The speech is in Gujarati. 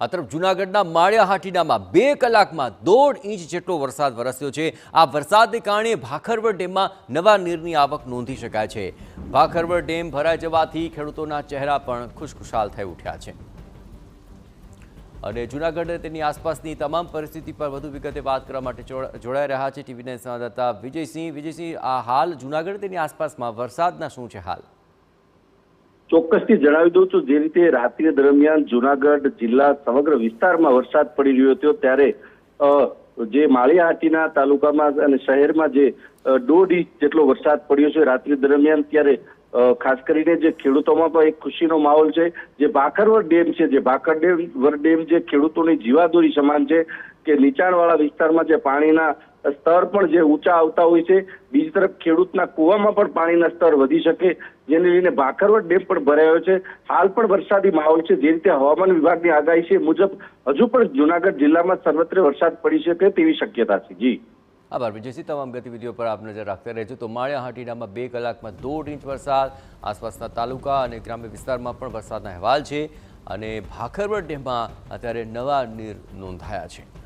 આ તરફ જૂનાગઢના માળિયા હાટીનામાં 2 કલાકમાં 1.5 ઇંચ જેટલો વરસાદ વરસ્યો છે। આ વરસાદને કારણે ભાખરવડ ડેમમાં નવા નીરની આવક નોંધી શકાય છે। ભાખરવડ ડેમ ભરાઈ જવાથી ખેડૂતોના ચહેરા પણ ખુશખુશાલ થઈ ઉઠ્યા છે। અને જૂનાગઢ અને તેની આસપાસની તમામ પરિસ્થિતિ પર વધુ વિગતે વાત કરવા માટે જોડાઈ રહ્યા છે ટીવી9 સંવાદદાતા વિજયસિંહ, આ હાલ જૂનાગઢ તેની આસપાસમાં વરસાદના શું છે હાલ? ચોક્કસથી જણાવી દઉં છું, જે રીતે રાત્રિ દરમિયાન જૂનાગઢ જિલ્લા સમગ્ર વિસ્તારમાં વરસાદ પડી રહ્યો હતો ત્યારે જે માળિયા હાટીના તાલુકામાં અને શહેરમાં જે 1.5 ઇંચ જેટલો વરસાદ પડ્યો છે રાત્રિ દરમિયાન, ત્યારે ખાસ કરીને જે ખેડૂતોમાં પણ એક ખુશીનો માહોલ છે। જે ભાખરવડ ડેમ છે, જે ભાખરવડ ડેમ જે ખેડૂતોની જીવાદોરી સમાન છે કે નીચાણવાળા વિસ્તારમાં જે પાણીના સ્તર પણ જે ઊંચા આવતા હોય છે, બીજી તરફ ખેડૂતના કૂવામાં પણ પાણીના સ્તર વધી શકે, જેને લઈને ભાખરવડ ડેમ પણ ભરાયો છે। હાલ પણ વરસાદી માહોલ છે। જે રીતે હવામાન વિભાગની આગાહી છે મુજબ હજુ પણ જૂનાગઢ જિલ્લામાં સર્વત્ર વરસાદ પડી શકે તેવી શક્યતા છે। જી આભાર વિજયસિંહ, તમામ ગતિવિધિઓ પર આપ નજર રાખતા રહેજો। તો માળિયા હાટીનામાં 2 કલાકમાં 1.5 ઇંચ વરસાદ, આસપાસના તાલુકા અને ગ્રામ્ય વિસ્તારમાં પણ વરસાદના અહેવાલ છે અને ભાખરવડ ડેમમાં અત્યારે નવા નીર નોંધાયા છે।